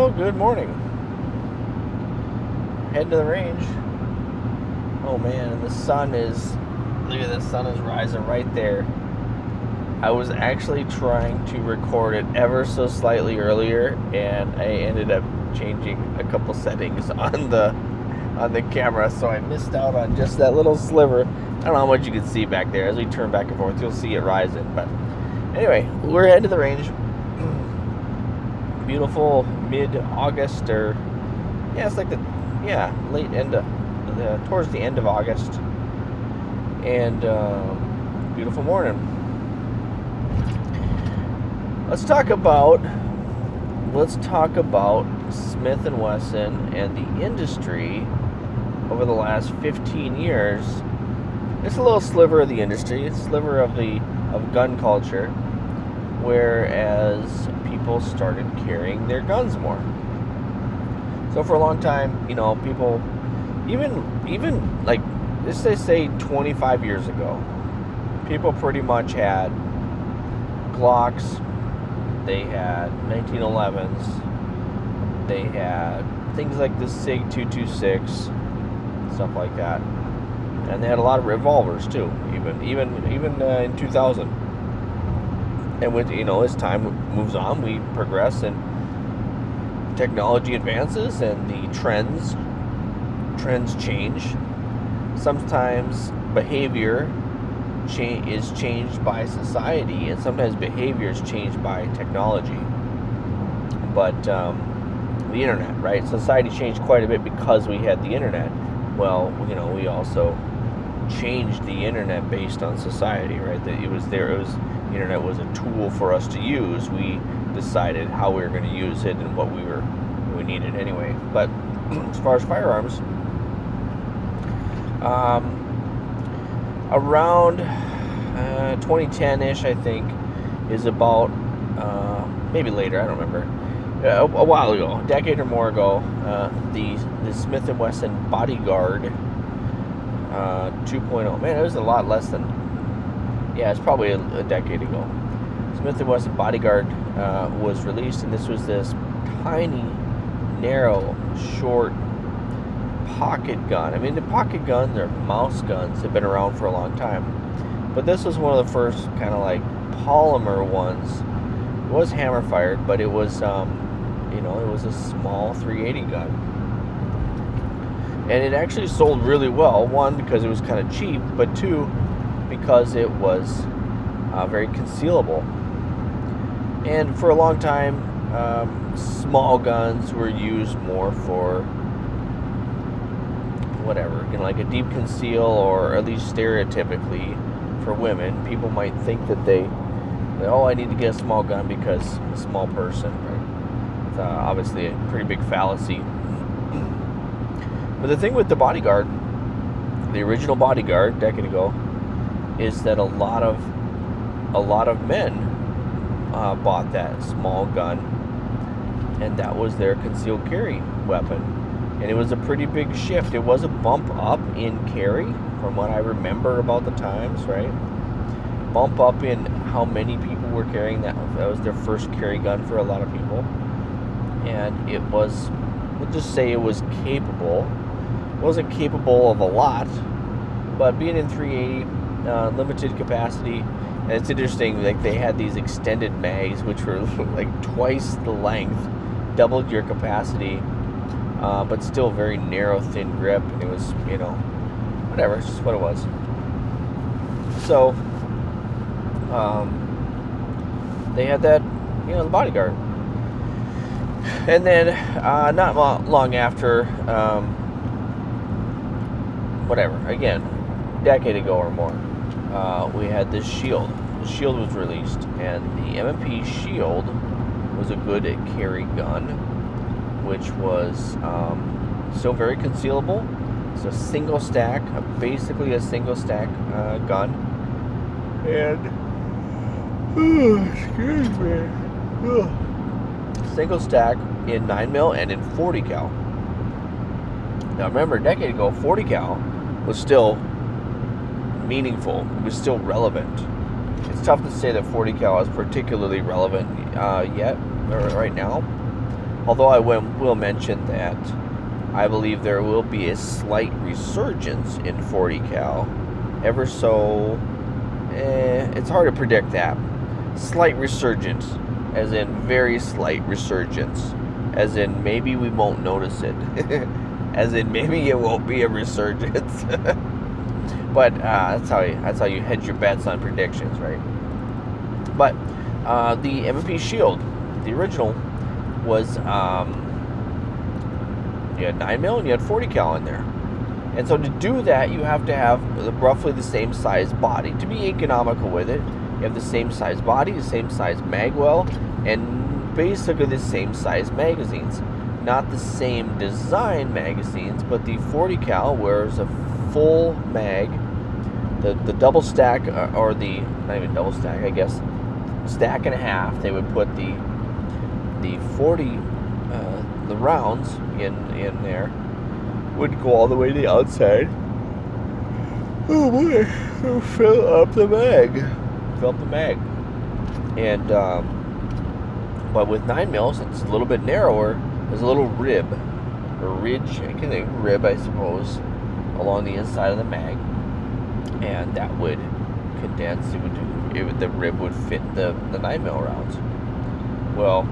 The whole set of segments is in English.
Well, good morning. Heading to the range. Oh man, and the sun is, look at the sun is rising right there. I was actually trying to record it ever so slightly earlier, and I ended up changing a couple settings on the camera, so I missed out on just that little sliver. I don't know how much you can see back there. As we turn back and forth, you'll see it rising. But anyway, we're heading to the range. Beautiful mid-August, or it's like late end of towards the end of August, and beautiful morning. Let's talk about Smith and Wesson and the industry over the last 15 years. It's a little sliver of the industry. It's a sliver of gun culture, whereas people started carrying their guns more. So for a long time, people, even like, let's say 25 years ago, people pretty much had Glocks, they had 1911s, they had things like the SIG 226, stuff like that, and they had a lot of revolvers too, even in 2000. And with as time moves on, we progress and technology advances, and the trends change. Sometimes behavior is changed by society, and sometimes behavior is changed by technology. But the internet, right? Society changed quite a bit because we had the internet. Well, we also changed the internet based on society, right? That the internet was a tool for us to use. We decided how we were going to use it and what we needed anyway. But as far as firearms, around 2010-ish, I think, is about, maybe later, I don't remember, a while ago, a decade or more ago, the Smith and Wesson Bodyguard 2.0. Man, it was a lot less than, it's probably a decade ago. Smith and Wesson Bodyguard was released, and this was this tiny, narrow, short pocket gun. I mean, the pocket guns or mouse guns have been around for a long time, but this was one of the first kind of like polymer ones. It was hammer fired, but it was, it was a small 380 gun, and it actually sold really well. One, because it was kind of cheap, but two, because it was very concealable. And for a long time, small guns were used more for whatever, like a deep conceal, or at least stereotypically for women. People might think that I need to get a small gun because I'm a small person, right? It's obviously a pretty big fallacy. But the thing with the Bodyguard, the original Bodyguard, a decade ago, is that a lot of men bought that small gun, and that was their concealed carry weapon. And it was a pretty big shift. It was a bump up in carry from what I remember about the times, right? Bump up in how many people were carrying that. That was their first carry gun for a lot of people. And it was, we'll just say it was capable. It wasn't capable of a lot, but being in 380, limited capacity. And it's interesting, like, they had these extended mags, which were like twice the length, doubled your capacity, but still very narrow, thin grip. And it was, whatever, it's just what it was. So, they had that, the Bodyguard. And then, not long after, again, a decade ago or more, we had this Shield. The Shield was released, and the M&P Shield was a good carry gun, which was still very concealable. It's a single stack, basically a single stack gun, and excuse me, single stack in 9mm and in 40 cal. Now remember, a decade ago, 40 cal was still meaningful. It was still relevant. It's tough to say that 40 cal is particularly relevant yet, or right now. Although I will mention that I believe there will be a slight resurgence in 40 cal. Ever so, it's hard to predict that. Slight resurgence, as in very slight resurgence, as in maybe we won't notice it, as in maybe it won't be a resurgence. But that's how you hedge your bets on predictions, right? But the M&P Shield, the original, was you had 9mm and you had 40 cal in there. And so to do that, you have to have roughly the same size body. To be economical with it, you have the same size body, the same size mag well, and basically the same size magazines. Not the same design magazines, but the 40 cal wears a full mag. The double stack, or the, not even double stack, I guess, stack and a half, they would put the 40, the rounds in there, would go all the way to the outside. Oh boy, fill up the mag. And, but with 9mm, it's a little bit narrower. There's a little rib, or ridge, rib, I suppose, along the inside of the mag. And that would condense, the rib would fit the 9mm rounds. Well,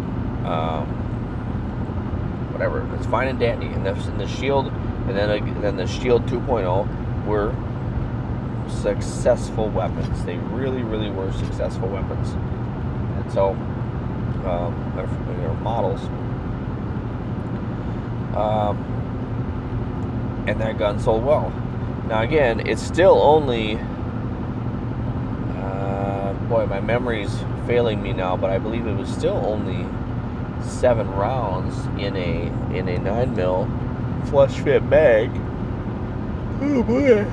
whatever, it's fine and dandy. And the Shield, and then the Shield 2.0 were successful weapons. They really, really were successful weapons. And so, they're models. And that gun sold well. Now again, it's still only, boy, my memory's failing me now, but I believe it was still only 7 rounds in a 9mm flush fit mag. Oh boy,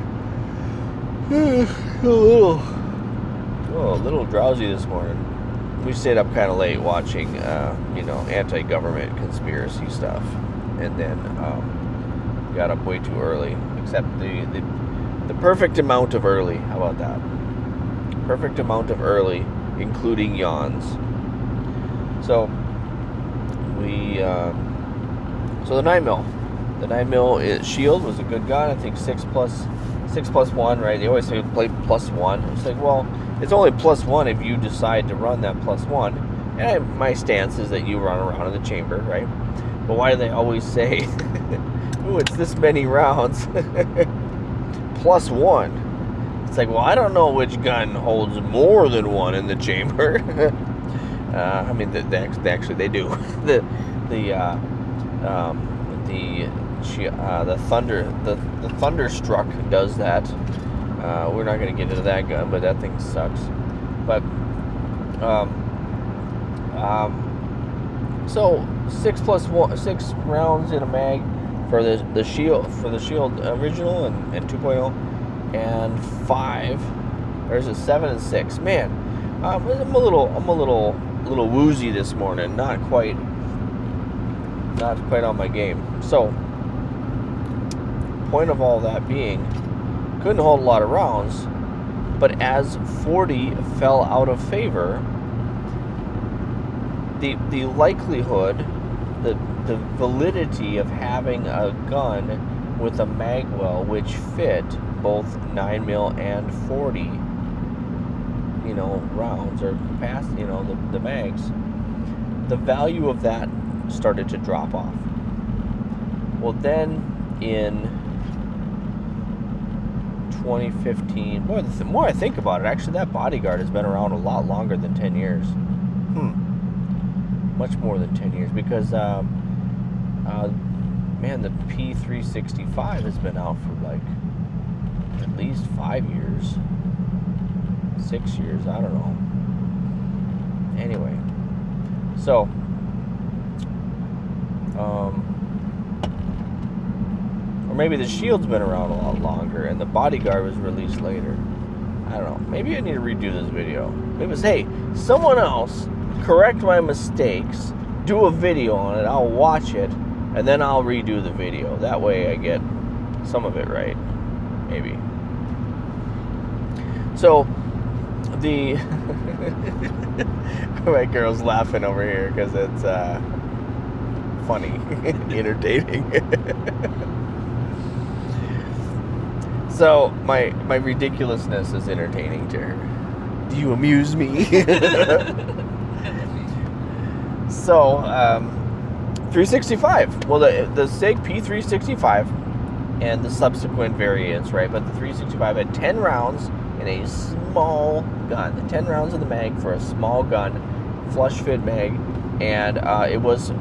a little drowsy this morning. We stayed up kind of late watching, anti-government conspiracy stuff, and then got up way too early. Except the perfect amount of early. How about that? Perfect amount of early, including yawns. So so the 9mm. The 9mm Shield was a good gun. I think 6 plus 1, right? They always say play +1. It's like, well, it's only +1 if you decide to run that +1. And my stance is that you run around in the chamber, right? But why do they always say, "Ooh, it's this many rounds +1"? It's like, well, I don't know which gun holds more than 1 in the chamber. I mean, actually they do. The Thunderstruck does that. We're not going to get into that gun, but that thing sucks. But so 6 rounds in a mag for the Shield original and 2.0, and 5. There's a 7 and 6. Man, I'm a little woozy this morning. Not quite on my game. So, point of all that being, couldn't hold a lot of rounds, but as 40 fell out of favor, the likelihood, the validity of having a gun with a mag well which fit both 9mm and 40, rounds or capacity, the mags, the value of that started to drop off. Well, then in 2015, boy, the more I think about it, actually that Bodyguard has been around a lot longer than 10 years. Much more than 10 years, because man, the P365 has been out for like at least 5 years, 6 years, I don't know. Anyway, so or maybe the Shield's been around a lot longer and the Bodyguard was released later. I don't know. Maybe I need to redo this video. Maybe it's, hey, someone else correct my mistakes, do a video on it, I'll watch it, and then I'll redo the video. That way I get some of it right. Maybe. So, my girl's laughing over here because it's funny, entertaining. So my ridiculousness is entertaining to her. Do you amuse me? So 365. Well, the SIG P365 and the subsequent variants, right? But the 365 had 10 rounds in a small gun. 10 rounds in the mag for a small gun, flush fit mag, and it was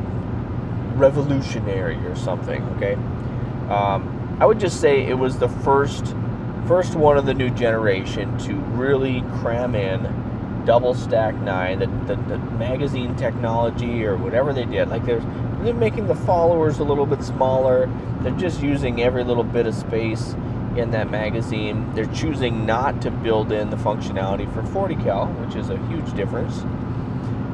revolutionary or something. Okay, I would just say it was the first one of the new generation to really cram in double stack 9, the magazine technology or whatever they did. Like they're making the followers a little bit smaller. They're just using every little bit of space in that magazine. They're choosing not to build in the functionality for 40 cal, which is a huge difference.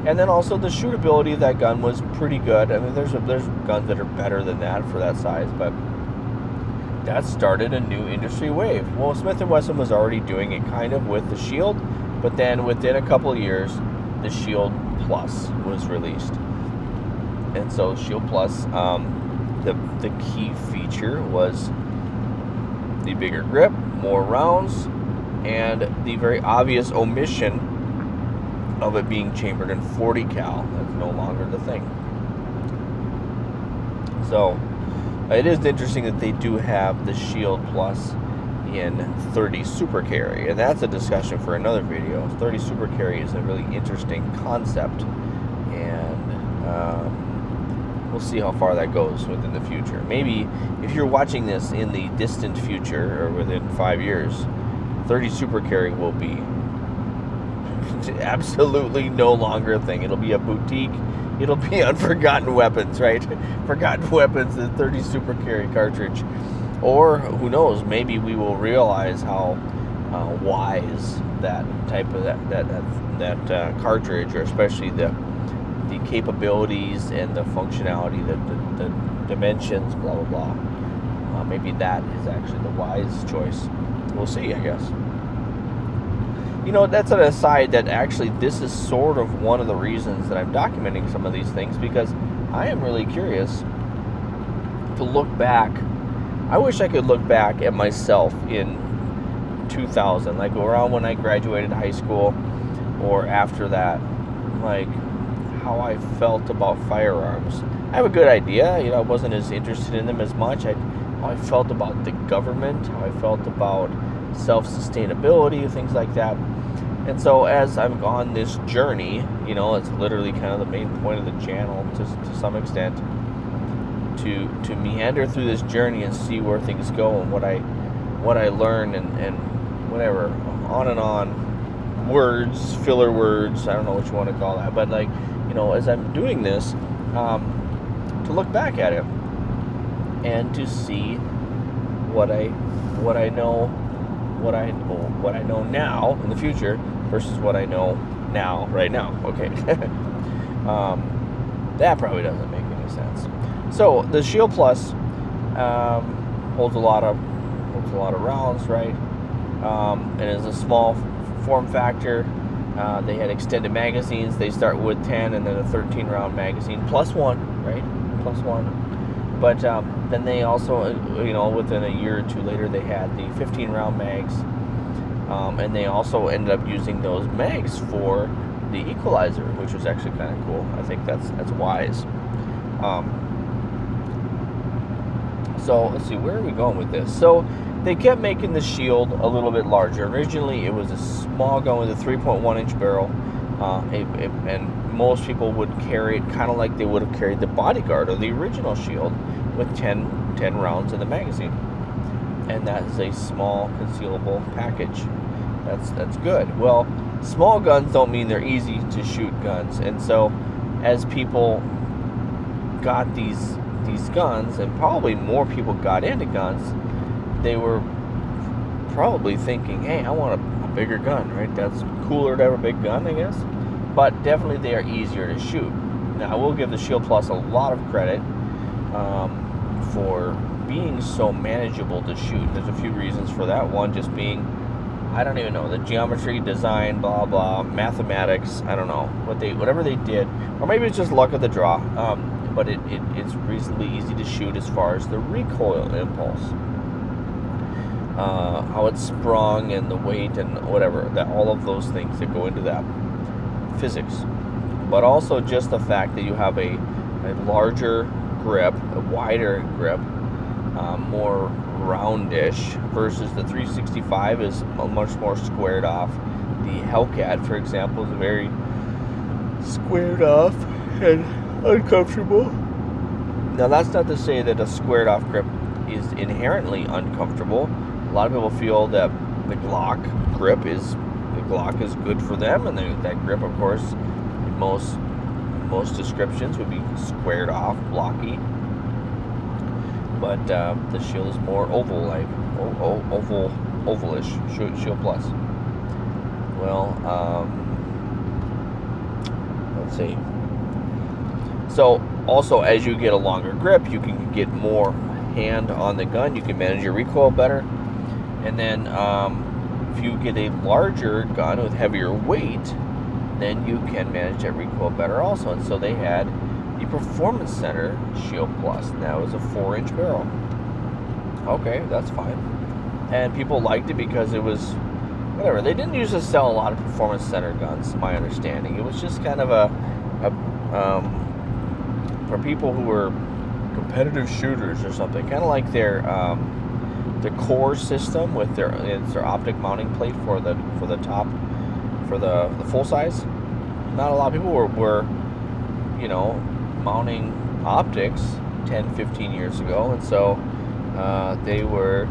And then also the shootability of that gun was pretty good. I mean, there's guns that are better than that for that size, but that started a new industry wave. Well, Smith and Wesson was already doing it kind of with the Shield, but then within a couple of years, the Shield Plus was released. And so Shield Plus, the key feature was the bigger grip, more rounds, and the very obvious omission of it being chambered in 40 cal. That's no longer the thing. So it is interesting that they do have the Shield Plus in 30 Super Carry, and that's a discussion for another video. 30 Super Carry is a really interesting concept, and we'll see how far that goes within the future. Maybe if you're watching this in the distant future or within 5 years, 30 Super Carry will be absolutely no longer a thing. It'll be a boutique. It'll be on Forgotten Weapons, right? Forgotten Weapons, the 30 Super Carry cartridge. Or, who knows, maybe we will realize how wise that type of that cartridge, or especially the capabilities and the functionality, the dimensions, blah, blah, blah. Maybe that is actually the wise choice. We'll see, I guess. You know, that's an aside that actually this is sort of one of the reasons that I'm documenting some of these things, because I am really curious to look back. I wish I could look back at myself in 2000, like around when I graduated high school or after that, like how I felt about firearms. I have a good idea. You know, I wasn't as interested in them as much. How I felt about the government, how I felt about self-sustainability, things like that. And so as I'm on this journey, you know, it's literally kind of the main point of the channel to some extent, to meander through this journey and see where things go and what I learn and whatever, on and on, words, filler words, I don't know what you want to call that, but like, you know, as I'm doing this, to look back at it and to see what I know now in the future versus what I know now, right now. Okay. That probably doesn't make any sense. So the Shield Plus holds a lot of rounds, right? And is a small form factor. They had extended magazines. They start with 10 and then a 13 round magazine plus one, right? Plus one. But then they also, you know, within a year or two later, they had the 15 round mags. And they also ended up using those mags for the Equalizer, which was actually kind of cool. I think that's wise. So let's see, where are we going with this? So they kept making the Shield a little bit larger. Originally, it was a small gun with a 3.1 inch barrel, and most people would carry it kind of like they would have carried the Bodyguard or the original Shield with 10 rounds in the magazine. And that is a small concealable package. That's good. Well, small guns don't mean they're easy to shoot guns, and so as people got these guns, and probably more people got into guns, they were probably thinking, hey, I want a bigger gun, right? That's cooler to have a big gun, I guess. But definitely they are easier to shoot. Now, I will give the Shield Plus a lot of credit for being so manageable to shoot. There's a few reasons for that. One just being, I don't even know, the geometry, design, blah, blah, mathematics, I don't know, whatever they did, or maybe it's just luck of the draw. But but it's reasonably easy to shoot as far as the recoil impulse. How it's sprung and the weight and whatever, that all of those things that go into that physics. But also just the fact that you have a larger grip, a wider grip, more roundish, versus the 365 is much more squared off. The Hellcat, for example, is very squared off and uncomfortable. Now that's not to say that a squared off grip is inherently uncomfortable. A lot of people feel that the Glock is good for them, and that grip, of course, in most descriptions would be squared off, blocky. But the Shield is more oval-like, ovalish, Shield Plus. Well, let's see. So also, as you get a longer grip, you can get more hand on the gun. You can manage your recoil better. And then if you get a larger gun with heavier weight, then you can manage that recoil better also. And so they had the Performance Center Shield Plus. And that was a 4-inch barrel. Okay, that's fine. And people liked it because it was, whatever. They didn't usually sell a lot of Performance Center guns, to my understanding. It was just kind of for people who were competitive shooters or something, kind of like their core system with their optic mounting plate for the top, for the full size. Not a lot of people were mounting optics 10, 15 years ago, and so they were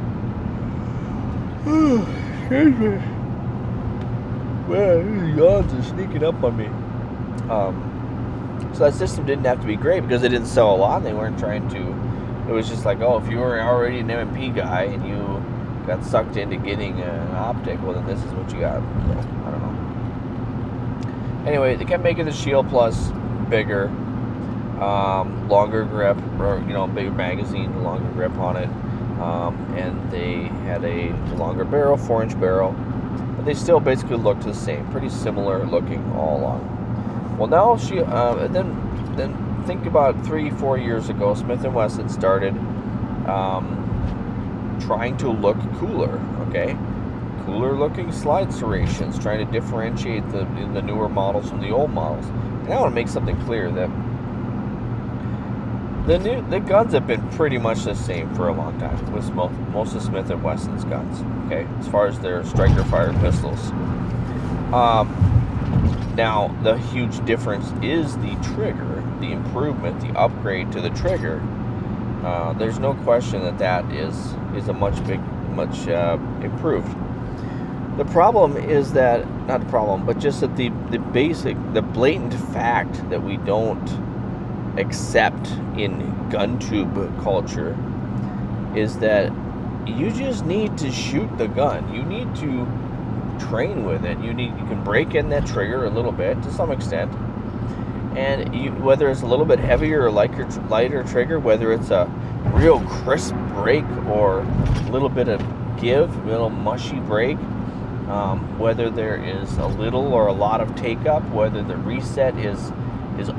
excuse me, man, these yawns are sneaking up on me. So that system didn't have to be great because they didn't sell a lot, and they weren't trying to. It was just like, oh, if you were already an M&P guy and you got sucked into getting an optic, well, then this is what you got. So, I don't know. Anyway, they kept making the Shield Plus bigger, longer grip, or bigger magazine, longer grip on it, and they had a longer barrel, 4-inch barrel, but they still basically looked the same, pretty similar looking all along. Well, now then think about 3-4 years ago, Smith and Wesson started trying to look cooler, okay? Cooler looking slide serrations, trying to differentiate the newer models from the old models. And I want to make something clear that the guns have been pretty much the same for a long time with most of Smith and Wesson's guns, okay? As far as their striker fired pistols. Now, the huge difference is the trigger, the improvement, the upgrade to the trigger. There's no question that is a much improved. The problem is that, not the problem, but just that the blatant fact that we don't accept in gun tube culture is that you just need to shoot the gun. You need to train with it. You can break in that trigger a little bit to some extent, and whether it's a little bit heavier or lighter trigger, whether it's a real crisp break or a little bit of give, a little mushy break, whether there is a little or a lot of take up, whether the reset is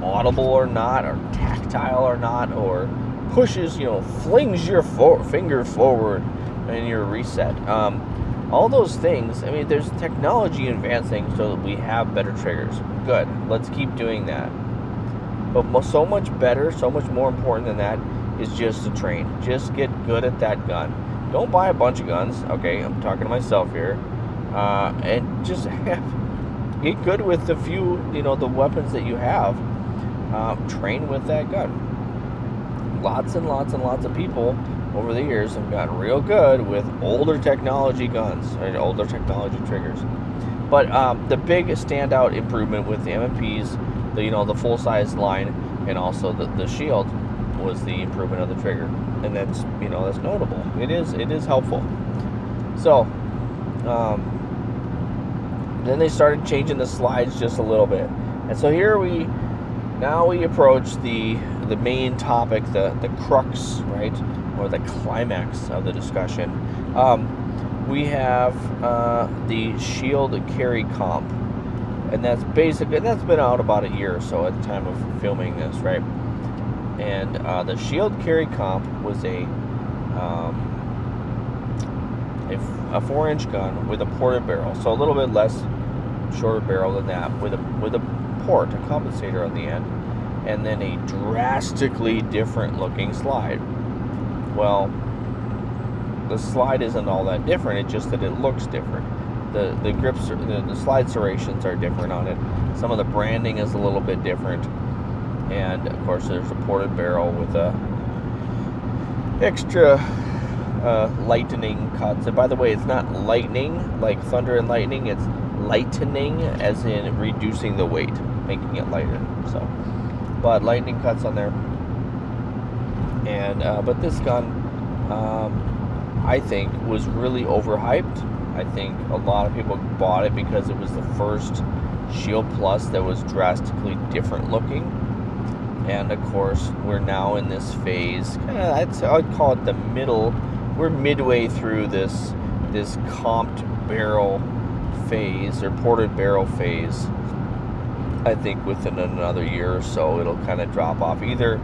audible or not, or tactile or not, or pushes, flings your finger forward in your reset. All those things, I mean, there's technology advancing so that we have better triggers. Good. Let's keep doing that. But so much better, so much more important than that is just to train. Just get good at that gun. Don't buy a bunch of guns. Okay, I'm talking to myself here. And just get good with the few, the weapons that you have. Train with that gun. Lots and lots and lots of people over the years have gotten real good with older technology guns, or older technology triggers. But the big standout improvement with the M&Ps, the full-size line, and also the Shield, was the improvement of the trigger, and that's notable. It is helpful. So then they started changing the slides just a little bit, and so now we approach the main topic, the crux, right, or the climax of the discussion. We have the Shield Carry Comp, and that's been out about a year or so at the time of filming this, right? And the Shield Carry Comp was a 4-inch gun with a ported barrel, so a little bit less shorter barrel than that, with a port, a compensator on the end, and then a drastically different looking slide. Well, the slide isn't all that different, it's just that it looks different. The grips, the slide serrations are different on it. Some of the branding is a little bit different, and of course there's a ported barrel with a extra lightning cuts. And by the way, it's not lightning like thunder and lightning, it's lightening as in reducing the weight, making it lighter. So, but lightning cuts on there. And but this gun, I think, was really overhyped. I think a lot of people bought it because it was the first Shield Plus that was drastically different looking. And of course, we're now in this phase. I'd call it the middle. We're midway through this comped barrel phase, or ported barrel phase. I think within another year or so, it'll kind of drop off. Either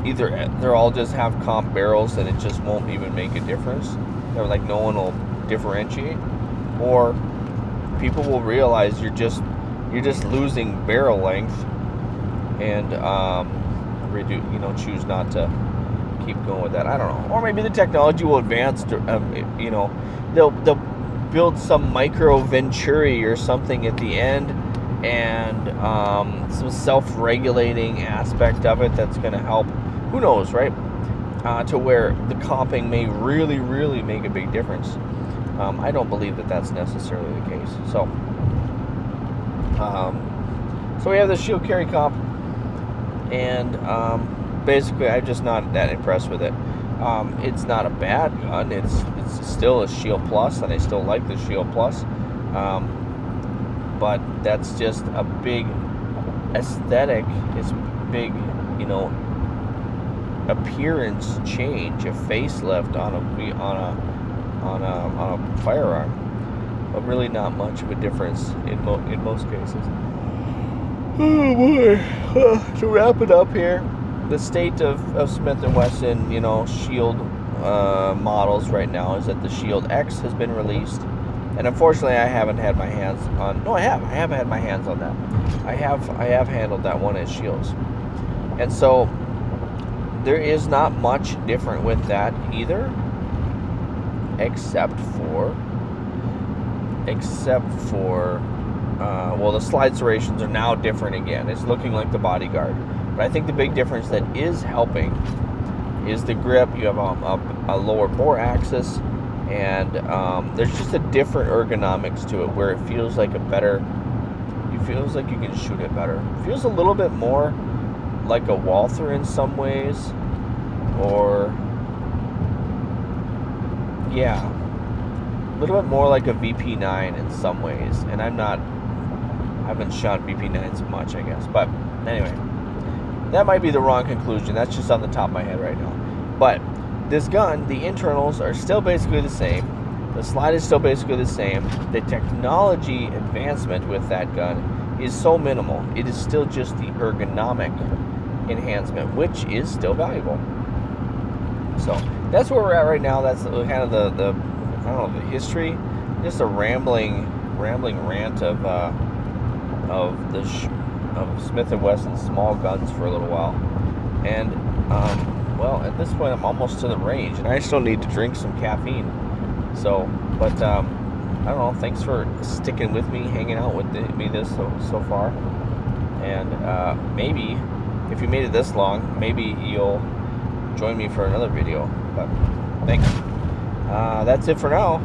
they'll all just have comp barrels and it just won't even make a difference. They're like, no one will differentiate, or people will realize you're just losing barrel length and choose not to keep going with that. I don't know. Or maybe the technology will advance to, they'll build some micro venturi or something at the end, and some self-regulating aspect of it that's going to help. Who knows, right? To where the comping may really, really make a big difference. I don't believe that that's necessarily the case. So we have the Shield Carry Comp, and basically I'm just not that impressed with it. It's not a bad gun. It's still a Shield Plus, and I still like the Shield Plus. But that's just a big aesthetic. It's big, appearance change, a facelift on a firearm, but really not much of a difference in most cases. Oh boy! To wrap it up here, the state of Smith and Wesson, Shield models right now is that the Shield X has been released, and unfortunately, I haven't had my hands on. No, I have had my hands on that. I have handled that one as Shields, and so there is not much different with that either, except for the slide serrations are now different again. It's looking like the Bodyguard, but I think the big difference that is helping is the grip. You have a lower bore axis, and there's just a different ergonomics to it, where it feels like it feels like you can shoot it better. It feels a little bit more like a Walther in some ways, or a little bit more like a VP9 in some ways. And I haven't shot VP9s much, I guess. But anyway, that might be the wrong conclusion. That's just on the top of my head right now. But this gun, the internals are still basically the same. The slide is still basically the same. The technology advancement with that gun is so minimal. It is still just the ergonomic enhancement, which is still valuable. So that's where we're at right now. That's kind of the history, just a rambling rant of Smith and Wesson small guns for a little while. And well, at this point I'm almost to the range, and I still need to drink some caffeine. So, but I don't know. Thanks for sticking with me, hanging out with me so far. And maybe if you made it this long, maybe you'll join me for another video. But thanks. That's it for now.